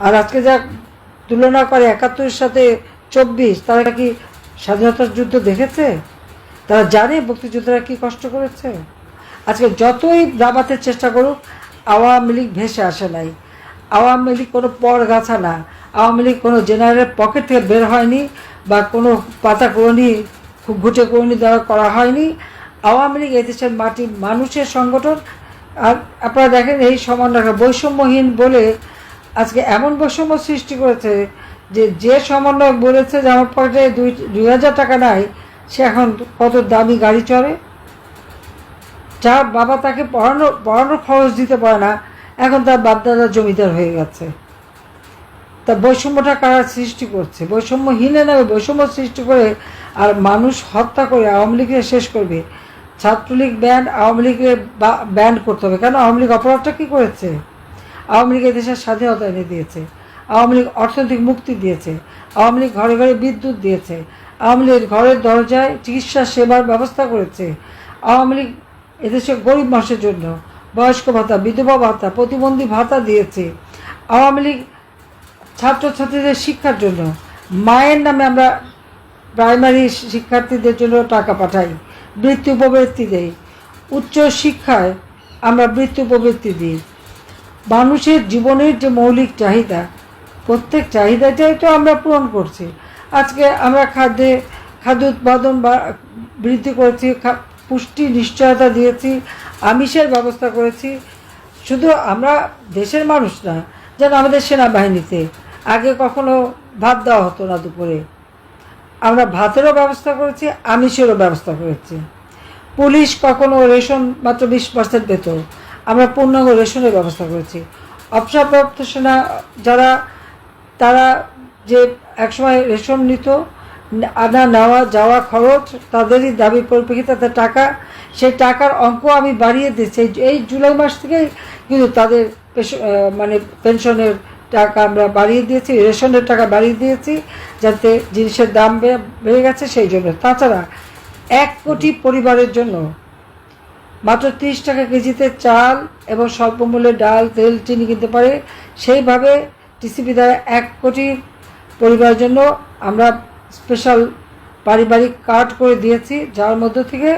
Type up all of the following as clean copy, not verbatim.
আর আজকে যা তুলনা করে ৭১-এর সাথে ২৪, তারা কি স্বাধীনতার যুদ্ধ দেখেছে? তারা জানে মুক্তিযোদ্ধারা কি কষ্ট করেছে? আজকে যতই দাবাতে চেষ্টা করুক, আওয়ামী লীগ ভেসে আসে নাই। আওয়ামী লীগ কোনো পরগাছা না, আওয়ামী লীগ কোনো জেনারেলের পকেট থেকে বের হয়নি বা কোনো পাতা করণী ঘুটে করণী দ্বারা করা হয়নি। আওয়ামী লীগ এদেশের মাটি মানুষের সংগঠন। আর আপনারা দেখেন এই সমন্বয় বৈষম্যহীন বলে আজকে এমন বৈষম্য সৃষ্টি করেছে যে সমন্বয়ক বলেছে যে আমার পকেটে ২,০০০ টাকা নাই, সে এখন কত দামি গাড়ি চড়ে। যার বাবা তাকে পড়ানোর খরচ দিতে পারে না, এখন তার বাপদাদা জমিদার হয়ে গেছে। তা বৈষম্যটা কারা সৃষ্টি করছে? বৈষম্যহীনে নামে বৈষম্য সৃষ্টি করে আর মানুষ হত্যা করে আওয়ামী লীগকে শেষ করবে। ছাত্রলীগ ব্যান্ড, আওয়ামী লীগের ব্যান্ড করতে হবে। কেন? আওয়ামী লীগ অপরাধটা কী করেছে? আওয়ামী লীগ দেশের স্বাধীনতা এনে দিয়েছে, আওয়ামী লীগ অর্থনৈতিক মুক্তি দিয়েছে, আওয়ামী লীগ ঘরে ঘরে বিদ্যুৎ দিয়েছে, আওয়ামী লীগ ঘরের দরজায় চিকিৎসা সেবার ব্যবস্থা করেছে, আওয়ামী লীগ এদেশের গরিব মানুষের জন্য বয়স্ক ভাতা, বিধবা ভাতা, প্রতিবন্ধী ভাতা দিয়েছে। আওয়ামী লীগ ছাত্রছাত্রীদের শিক্ষার জন্য মায়ের নামে আমরা প্রাইমারি শিক্ষার্থীদের জন্য টাকা পাঠাই, বৃত্তি উপবৃত্তি দেই, উচ্চ শিক্ষায় আমরা বৃত্তি উপবৃত্তি দিই। মানুষের জীবনের যে মৌলিক চাহিদা, প্রত্যেক চাহিদাটাই তো আমরা পূরণ করছি। আজকে আমরা খাদ্য উৎপাদন বৃদ্ধি করেছি, পুষ্টি নিশ্চয়তা দিয়েছি, আমিষের ব্যবস্থা করেছি। শুধু আমরা দেশের মানুষ না, যেন আমাদের সেনাবাহিনীতে আগে কখনো ভাত দেওয়া হতো না দুপুরে, আমরা ভাতেরও ব্যবস্থা করেছি, আমিষেরও ব্যবস্থা করেছি। পুলিশ কখনো রেশন মাত্র 20% পেত, আমরা পূর্ণাঙ্গ রেশনের ব্যবস্থা করেছি। অবসরপ্রাপ্ত সেনা যারা, তারা যে একসময় রেশন নিত, আনা নেওয়া যাওয়া খরচ তাদেরই দাবির পরিপ্রেক্ষিতে তাদের টাকা, সেই টাকার অঙ্ক আমি বাড়িয়ে দিচ্ছি। এই জুলাই মাস থেকেই কিন্তু তাদের পেনশনের টাকা আমরা বাড়িয়ে দিয়েছি, রেশনের টাকা বাড়িয়ে দিয়েছি, যাতে জিনিসের দাম বেড়ে গেছে সেই জন্য। তাছাড়া 1 কোটি পরিবারের জন্য মাত্র 30 টাকা কেজিতে চাল এবং স্বল্প মূল্যে ডাল, তেল, চিনি কিনতে পারে। সেইভাবে টিসিবি দ্বারা 1 কোটি পরিবারের জন্য আমরা স্পেশাল পারিবারিক কার্ড করে দিয়েছি, যার মধ্য থেকে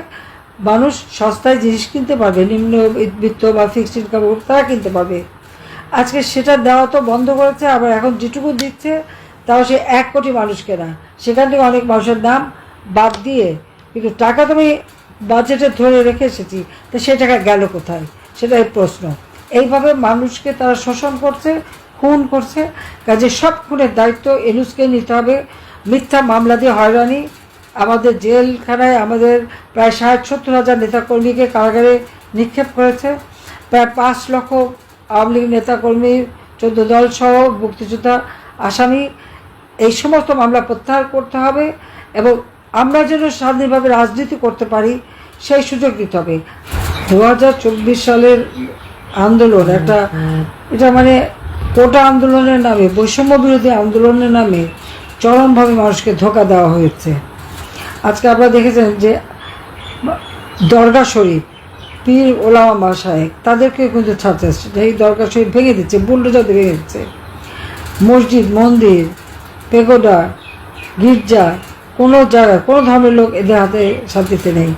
মানুষ সস্তায় জিনিস কিনতে পারবে, নিম্নবিত্ত বা ফিক্সড ইনকাম তারা কিনতে পারবে। আজকে সেটা দেওয়া তো বন্ধ করেছে, আবার এখন যেটুকু দিচ্ছে তাও সে 1 কোটি মানুষকে না, সেখান থেকে অনেক মানুষের নাম বাদ দিয়ে, কিন্তু টাকা তুমি বাজেটে ধরে রেখে এসেছি, তো সে টাকা গেল কোথায়? সেটাই প্রশ্ন। এইভাবে মানুষকে তারা শোষণ করছে, খুন করছে। কাজে সব খুনের দায়িত্ব এনুসকে নিতে হবে। মিথ্যা মামলা দিয়ে হয়রানি, আমাদের জেলখানায় আমাদের প্রায় 60-70 হাজার নেতাকর্মীকে কারাগারে নিক্ষেপ করেছে। প্রায় 5 লক্ষ আওয়ামী লীগ নেতাকর্মী, 14 দল সহ মুক্তিযোদ্ধা আসামি, এই সমস্ত মামলা প্রত্যাহার করতে হবে এবং আমরা যেন স্বাধীনভাবে রাজনীতি করতে পারি সেই সুযোগ দিতে হবে। 2024 সালের আন্দোলন এটা কোটা আন্দোলনের নামে, বৈষম্য বিরোধী আন্দোলনের নামে চরমভাবে মানুষকে ধোঁকা দেওয়া হয়েছে। আজকে আপনারা দেখেছেন যে দরগা শরীফ, পীর ওলামা মাশায়েখ তাদেরকে কিন্তু ছাড়ছে, এই দরগা শরীফ ভেঙে দিচ্ছে, বুলডোজার দিয়ে ভেঙে দিচ্ছে। মসজিদ, মন্দির, পেগোডা, গির্জা, কোনো জায়গায় কোনো ধর্মের লোক এদের হাতে শান্তিতে নেই।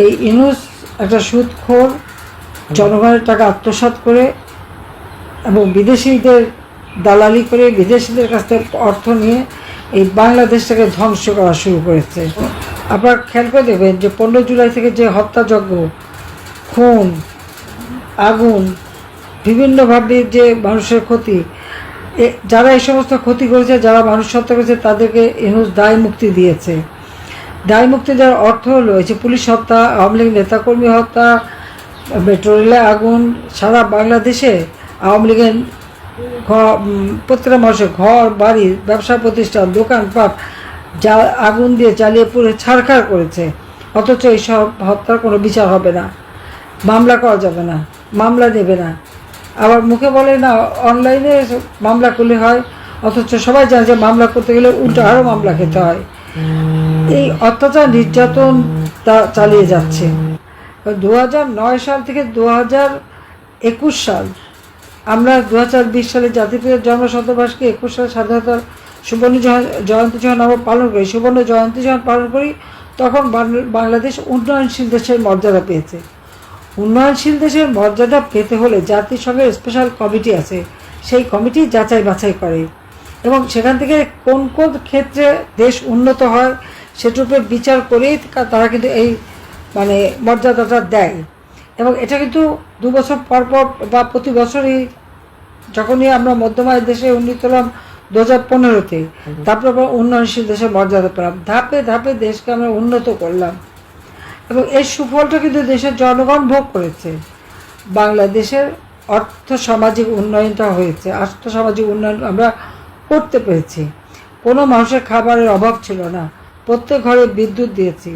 এই ইউনূস একটা সুদখোর, জনগণের টাকা আত্মসাৎ করে এবং বিদেশিদের দালালি করে বিদেশিদের কাছ থেকে অর্থ নিয়ে এই বাংলাদেশটাকে ধ্বংস করা শুরু করেছে। আপনারা খেয়াল করে দেখবেন যে 15 জুলাই থেকে যে হত্যাযজ্ঞ, খুন, আগুন, বিভিন্নভাবে যে মানুষের ক্ষতি, যারা এই সমস্ত ক্ষতি করেছে, যারা মানুষ হত্যা করেছে, তাদেরকে ইউনূস দায় মুক্তি দিয়েছে। দায় মুক্তি দেওয়ার অর্থ হলো এই যে পুলিশ হত্যা, আওয়ামী লীগ নেতাকর্মী হত্যা, মেট্রো রেলে আগুন, সারা বাংলাদেশে আওয়ামী লীগের প্রত্যেকটা মানুষের ঘর বাড়ি, ব্যবসা প্রতিষ্ঠান, দোকানপাট আগুন দিয়ে জ্বালিয়ে পুড়ে ছারখার করেছে। অথচ এইসব হত্যার কোনো বিচার হবে না, মামলা করা যাবে না, মামলা দেবে না। আবার মুখে বলে না অনলাইনে মামলা করলে হয়, অথচ সবাই জানে যে মামলা করতে গেলে উল্টো আরও মামলা খেতে হয়। এই অত্যাচার নির্যাতন তা চালিয়ে যাচ্ছে। 2009 সাল থেকে 2021 সাল আমরা 2020 সালে জাতির জন্ম শতবার্ষিকী 21 সালে স্বাধীনতার সুবর্ণ জয়ন্তী যখন আমরা পালন করি, সুবর্ণ জয়ন্তী যখন পালন করি, তখন বাংলাদেশ উন্নয়নশীল দেশের মর্যাদা পেয়েছে। উন্নয়নশীল দেশের মর্যাদা পেতে হলে জাতিসংঘের স্পেশাল কমিটি আছে, সেই কমিটি যাচাই বাছাই করে এবং সেখান থেকে কোন কোন ক্ষেত্রে দেশ উন্নত হয় সেটার উপরে বিচার করেই তারা কিন্তু এই মানে মর্যাদাটা দেয়। এবং এটা কিন্তু 2 বছর পর পর বা প্রতি বছরই, যখনই আমরা মধ্যম আয়ের দেশে উন্নীত হলাম 2015-তে, তারপর আবার উন্নয়নশীল দেশের মর্যাদা পেলাম। ধাপে ধাপে দেশকে আমরা উন্নত করলাম এবং এর সুফলটা কিন্তু দেশের জনগণ ভোগ করেছে। বাংলাদেশের অর্থ সামাজিক উন্নয়নটা হয়েছে, আর্থ সামাজিক উন্নয়ন আমরা করতে পেরেছি। কোনো মানুষের খাবারের অভাব ছিল না, প্রত্যেক ঘরে বিদ্যুৎ দিয়েছি,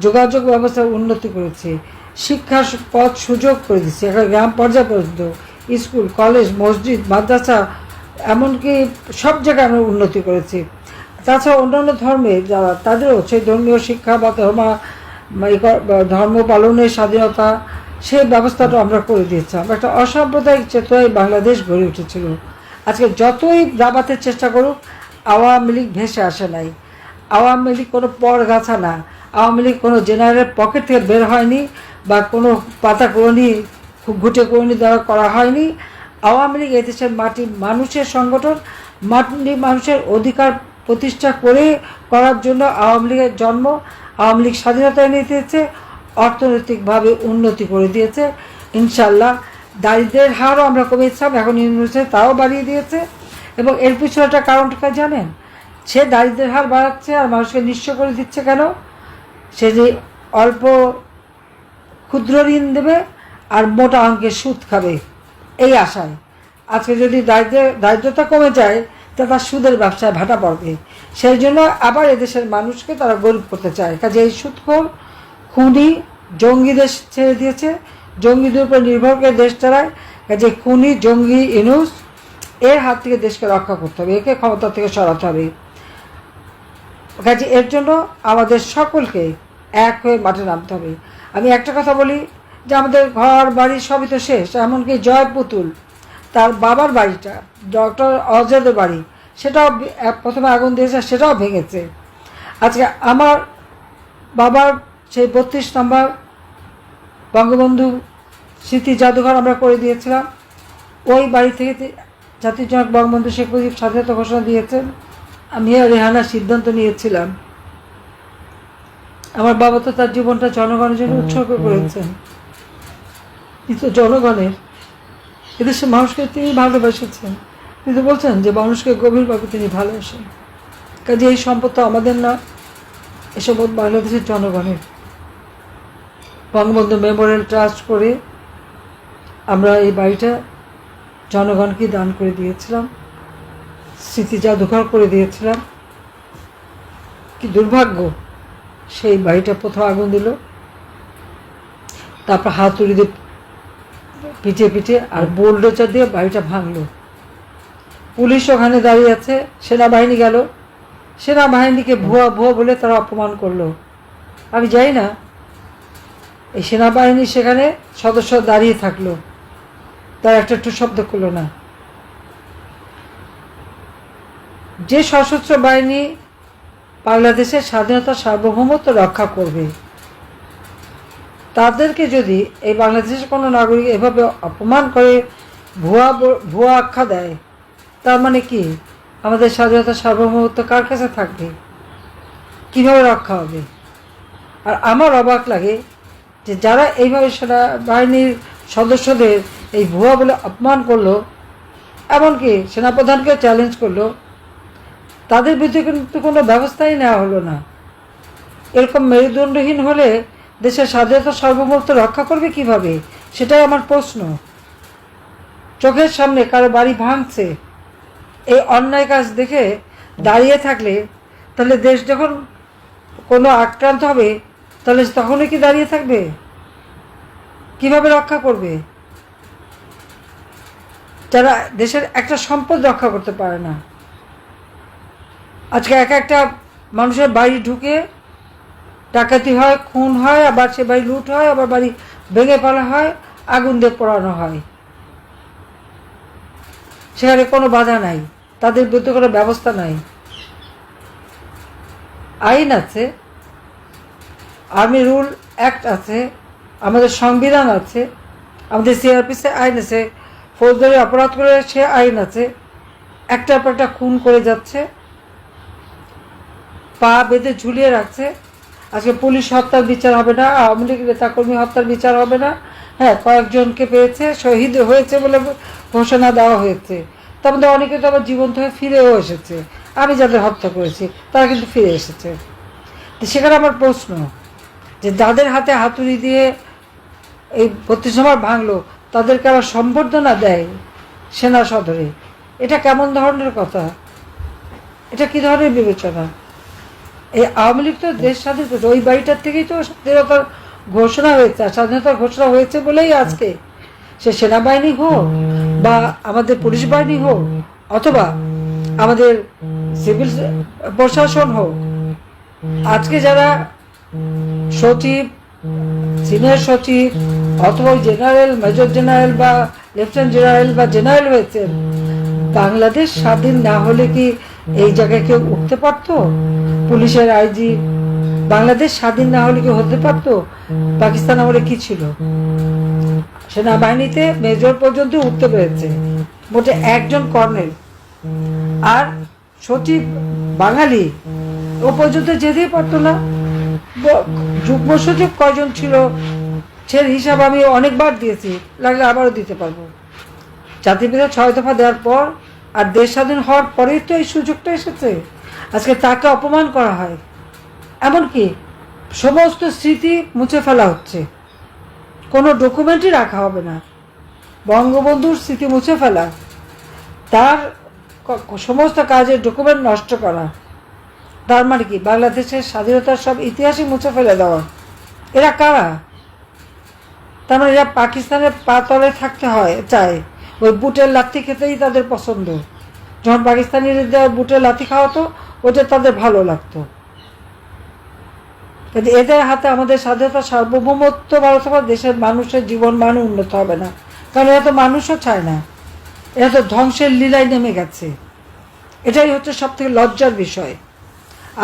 যোগাযোগ ব্যবস্থার উন্নতি করেছি, শিক্ষার পথ সুযোগ করে দিচ্ছি, এখন গ্রাম পর্যায় পর্যন্ত স্কুল, কলেজ, মসজিদ, মাদ্রাসা, এমনকি সব জায়গায় আমরা উন্নতি করেছি। তাছাড়া অন্যান্য ধর্মে যারা, তাদেরও সেই ধর্মীয় শিক্ষা বা ধর্ম পালনের স্বাধীনতা, সেই ব্যবস্থাটা আমরা করে দিয়েছিলাম। একটা অসাম্প্রদায়িক চেতনায় বাংলাদেশ গড়ে উঠেছিল। আজকে যতই দাবাতের চেষ্টা করুক, আওয়ামী লীগ ভেসে আসে নাই। আওয়ামী লীগ কোনো পরগাছা না, আওয়ামী লীগ কোনো জেনারেলের পকেট থেকে বের হয়নি বা কোনো পাতা করণী ঘুটে করণী দ্বারা করা হয়নি। আওয়ামী লীগ এদেশের মাটির মানুষের সংগঠন, মাটির মানুষের অধিকার প্রতিষ্ঠা করে করার জন্য আওয়ামী লীগের জন্ম। আওয়ামী লীগ স্বাধীনতা এনে দিয়েছে, অর্থনৈতিকভাবে উন্নতি করে দিয়েছে। ইনশাল্লাহ দারিদ্রের হারও আমরা কমিয়েছিলাম, এখন ইউনিভার্সিটি তাও বাড়িয়ে দিয়েছে। এবং এর পিছনে একটা কারণটা জানেন, সে দারিদ্রের হার বাড়াচ্ছে আর মানুষকে নিঃস্ব করে দিচ্ছে কেন? সে যে অল্প ক্ষুদ্র ঋণ দেবে আর মোটা অঙ্কের সুদ খাবে, এই আশায়। আজকে যদি দারিদ্রতা কমে যায়, তা তার সুদের ব্যবসায় ভাটা পড়বে। সেই জন্য আবার এদেশের মানুষকে তারা গরিব করতে চায়। কাজে এই সুদখোর, খুনি, জঙ্গি দেশ ছেড়ে দিয়েছে, জঙ্গিদের উপর নির্ভর করে দেশ চালায়। কাজে খুনি, জঙ্গি, ইনুস, এর হাত থেকে দেশকে রক্ষা করতে হবে, একে ক্ষমতা থেকে সরাতে হবে। কাজে এর জন্য আমাদের সকলকে এক হয়ে মাঠে নামতে হবে। আমি একটা কথা বলি যে আমাদের ঘর বাড়ি সবই তো শেষ, এমনকি জয় পুতুল তার বাবার বাড়িটা, ডক্টর অজয়ের বাড়ি, সেটাও প্রথমে আগুন দিয়েছে, সেটাও ভেঙেছে। আজকে আমার বাবার সেই 32 নম্বর বঙ্গবন্ধু স্মৃতি জাদুঘর আমরা করে দিয়েছিলাম। ওই বাড়ি থেকে জাতির জনক বঙ্গবন্ধু শেখ মুজিব স্বাধীনতা ঘোষণা দিয়েছেন, আমি আর রেহানা সিদ্ধান্ত নিয়েছিলাম। আমার বাবা তো তার জীবনটা জনগণের জন্য উৎসর্গ করেছেন, কিন্তু জনগণের, এদেশের মানুষকে তিনি ভালোবাসেছেন। কিন্তু বলছেন যে মানুষকে গভীরভাবে তিনি ভালোবাসেন। কাজে এই সম্পদ তো আমাদের না, এ সম্পদ বাংলাদেশের জনগণের। বঙ্গবন্ধু মেমোরিয়াল ট্রাস্ট করে আমরা এই বাড়িটা জনগণকে দান করে দিয়েছিলাম, স্মৃতি জাদুঘর করে দিয়েছিলাম। কি দুর্ভাগ্য, সেই বাড়িটা প্রথম আগুন দিল, তারপর হাতুড়ি দিয়ে পিঠে পিঠে আর বোলডোজার দিয়ে বাড়িটা ভাঙলো। পুলিশ ওখানে দাঁড়িয়ে আছে, সেনাবাহিনী গেল, সেনাবাহিনীকে ভুয়া ভুয়া বলে তারা অপমান করলো। আমি যাই না, এই সেনাবাহিনী সেখানে সদস্য দাঁড়িয়ে থাকলো, তারা একটু শব্দ করলো না। যে সশস্ত্র বাহিনী বাংলাদেশের স্বাধীনতা সার্বভৌমত্ব রক্ষা করবে, তাদেরকে যদি এই বাংলাদেশের কোনো নাগরিক এভাবে অপমান করে ভুয়া আখ্যা দেয়, তার মানে কি আমাদের স্বাধীনতা সার্বভৌমত্ব কার কাছে থাকবে, কীভাবে রক্ষা হবে? আর আমার অবাক লাগে যে যারা এইভাবে সেনাবাহিনীর সদস্যদের এই ভুয়া বলে অপমান করলো, এমনকি সেনাপ্রধানকে চ্যালেঞ্জ করলো, তাদের বিরুদ্ধে কিন্তু কোনো ব্যবস্থাই নেওয়া হলো না। এরকম মেরুদণ্ডহীন হলে দেশের স্বাধীনতা সার্বভৌমত্ব রক্ষা করবে কিভাবে? সেটাই আমার প্রশ্ন। চোখের সামনে কারো বাড়ি ভাঙছে, এই অন্যায় কাজ দেখে দাঁড়িয়ে থাকলে, তাহলে দেশ যখন কোনো আক্রান্ত হবে, তাহলে তখনই কি দাঁড়িয়ে থাকবে? কিভাবে রক্ষা করবে? যারা দেশের একটা সম্পদ রক্ষা করতে পারে না। আজকে একটা মানুষের বাড়ি ঢুকে ডাকাতি হয়, খুন হয়, আবার সে বাড়ি লুট হয়, আবার বাড়ি ভেঙে ফেলা হয়, আগুন দিয়ে পোড়ানো হয়। সেখানে কোনো বাধা নাই, তাদের বিরুদ্ধে কোনো ব্যবস্থা নাই। আইন আছে, আর্মি রুল অ্যাক্ট আছে, আমাদের সংবিধান আছে, আমাদের সিআরপিসি আইন আছে, ফৌজদারি অপরাধ করে সে আইন আছে। একটার পর একটা খুন করে যাচ্ছে, পা বেঁধে ঝুলিয়ে রাখছে। আজকে পুলিশ হত্যার বিচার হবে না, আওয়ামী লীগ নেতাকর্মী হত্যার বিচার হবে না। হ্যাঁ, কয়েকজনকে পেয়েছে, শহীদ হয়েছে বলে ঘোষণা দেওয়া হয়েছে। তার মধ্যে অনেকে তো আবার জীবন্ত হয়ে ফিরেও এসেছে। আমি যাদের হত্যা করেছি তারা কিন্তু ফিরে এসেছে। তো সেখানে আমার প্রশ্ন, যে যাদের হাতে হাতুড়ি দিয়ে এই 32 নম্বর ভাঙলো, তাদেরকে আবার সম্বর্ধনা দেয় সেনা সদরে, এটা কেমন ধরনের কথা? এটা কি ধরনের বিবেচনা? এই আওয়ামী লীগ তো দেশ স্বাধীন করেছে, ওই বাড়িটার থেকেই তো স্বাধীনতার ঘোষণা হয়েছে। আর স্বাধীনতার ঘোষণা হয়েছে বলেই আজকে সে সেনাবাহিনী হোক বা আমাদের পুলিশ বাহিনী হোক অথবা আমাদের সিভিল প্রশাসন হোক, আজকে যারা সচিব, সিনিয়র সচিব অথবা জেনারেল, মেজর জেনারেল বা লেফটেন্যান্ট জেনারেল বা জেনারেল হয়েছেন, বাংলাদেশ স্বাধীন না হলে কি এই জায়গায় কেউ উঠতে পারতো? পুলিশের আইজি বাংলাদেশ স্বাধীন না হলে কি হতে পারতো? পাকিস্তান আমলে কি ছিল? সেনাবাহিনীতে মেজর পর্যন্ত উঠতে পেরেছে মোটে একজন কর্নেল, আর সচিব বাঙালি, ও পর্যন্ত যেতেই পারতো না। যুগ্ম সচিব কয়জন ছিল সে হিসাব আমি অনেকবার দিয়েছি, লাগলে আবারও দিতে পারবো। জাতিপিতা 6 দফা দেওয়ার পর আর দেশ স্বাধীন হওয়ার পরেই তো এই সুযোগটা এসেছে। আজকে তাকে অপমান করা হয়, এমনকি সমস্ত স্মৃতি মুছে ফেলা হচ্ছে, কোনো ডকুমেন্টই রাখা হবে না। বঙ্গবন্ধুর স্মৃতি মুছে ফেলা, তার সমস্ত কাজের ডকুমেন্ট নষ্ট করা, তার মানে কি বাংলাদেশের স্বাধীনতার সব ইতিহাসই মুছে ফেলে দেওয়া। এরা কারা? তার মানে এরা পাকিস্তানের পা তলে থাকতে হয় চায়, ওই বুটের লাথি খেতেই তাদের পছন্দ। যখন পাকিস্তানিদের বুটের লাথি খাওয়াতো ওটা তাদের ভালো লাগতো। কিন্তু এদের হাতে আমাদের স্বাধীনতা, সার্বভৌমত্ব ভারত দেশের মানুষের জীবন মান উন্নত হবে না, কারণ এরা তো মানুষও চায় না, এরা তো ধ্বংসের লীলায় নেমে গেছে। এটাই হচ্ছে সব থেকে লজ্জার বিষয়।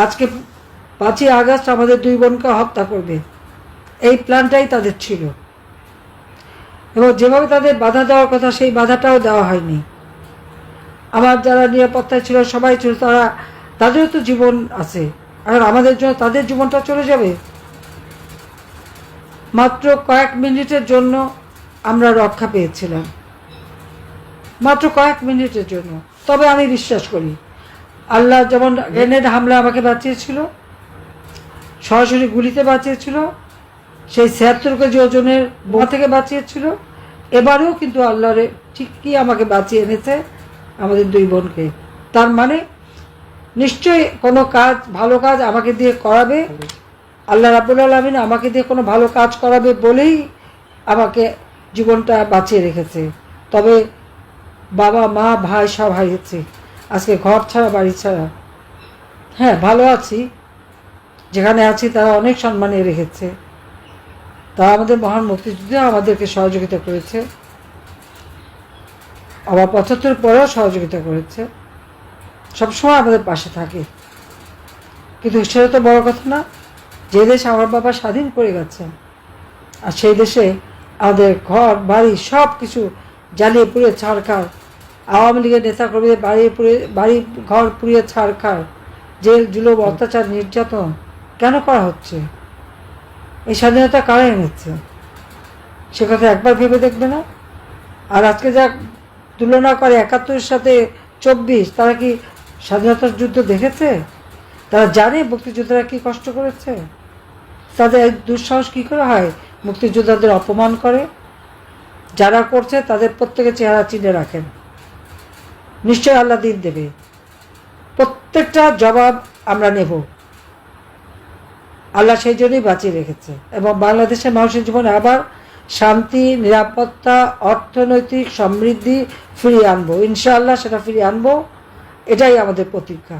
আজকে 5ই আগস্ট আমাদের 2 বোনকে হত্যা করবে, এই প্ল্যানটাই তাদের ছিল, এবং যেভাবে তাদের বাধা দেওয়ার কথা সেই বাধাটাও দেওয়া হয়নি। আমার যারা নিরাপত্তায় ছিল সবাই ছিল, তাদেরও তো জীবন আছে, আর আমাদের জন্য তাদের জীবনটা চলে যাবে। মাত্র কয়েক মিনিটের জন্য আমরা রক্ষা পেয়েছিলাম, মাত্র কয়েক মিনিটের জন্য। তবে আমি বিশ্বাস করি আল্লাহ যেমন গ্রেনেড হামলা আমাকে বাঁচিয়েছিল, সরাসরি গুলিতে বাঁচিয়েছিল, সেই 76 কেজি ওজনের বোমা থেকে বাঁচিয়েছিল, এবারেও কিন্তু আল্লাহরে ঠিকই আমাকে বাঁচিয়ে এনেছে আমাদের 2 বোনকে। তার মানে নিশ্চয়ই কোনো কাজ, ভালো কাজ আমাকে দিয়ে করাবে, আল্লাহ রাব্বুল আলামিন আমাকে দিয়ে কোনো ভালো কাজ করাবে বলেই আমাকে জীবনটা বাঁচিয়ে রেখেছে। তবে বাবা, মা, ভাই সব হারিয়েছি, আজকে ঘর ছাড়া, বাড়ি ছাড়া। হ্যাঁ, ভালো আছি, যেখানে আছি তারা অনেক সম্মানে রেখেছে, তারা আমাদের মহান মুক্তিযুদ্ধে আমাদেরকে সহযোগিতা করেছে, আবার 75 পরেও সহযোগিতা করেছে, সবসময় আমাদের পাশে থাকে। কিন্তু সেটা তো বড় কথা না, যে দেশ আমার বাবা স্বাধীন করে গেছেন, আর সেই দেশে আমাদের ঘর বাড়ি সব কিছু জ্বালিয়ে পুড়িয়ে ছাড়খাড়, আওয়ামী লীগের নেতাকর্মীদের বাড়ি ঘর পুড়িয়ে ছাড়খাড়, জেল জুলুম, অত্যাচার, নির্যাতন কেন করা হচ্ছে? এই স্বাধীনতা কারা এনেছে সে কথা একবার ভেবে দেখবে না? আর আজকে যা তুলনা করে 71-এর সাথে 24, তারা কি স্বাধীনতার যুদ্ধ দেখেছে? তারা জানে মুক্তিযোদ্ধারা কি কষ্ট করেছে? তাদের দুঃসাহস কি করে হয় মুক্তিযোদ্ধাদের অপমান করে? যারা করছে তাদের প্রত্যেকের চেহারা চিনে রাখেন, নিশ্চয় আল্লাহ দিন দেবে, প্রত্যেকটা জবাব আমরা নেব। আল্লাহ সেই জন্যই বাঁচিয়ে রেখেছে, এবং বাংলাদেশের মানুষের জীবনে আবার শান্তি, নিরাপত্তা, অর্থনৈতিক সমৃদ্ধি ফিরিয়ে আনবো, ইনশাআল্লাহ সেটা ফিরিয়ে আনবো, এটাই আমাদের প্রতিজ্ঞা।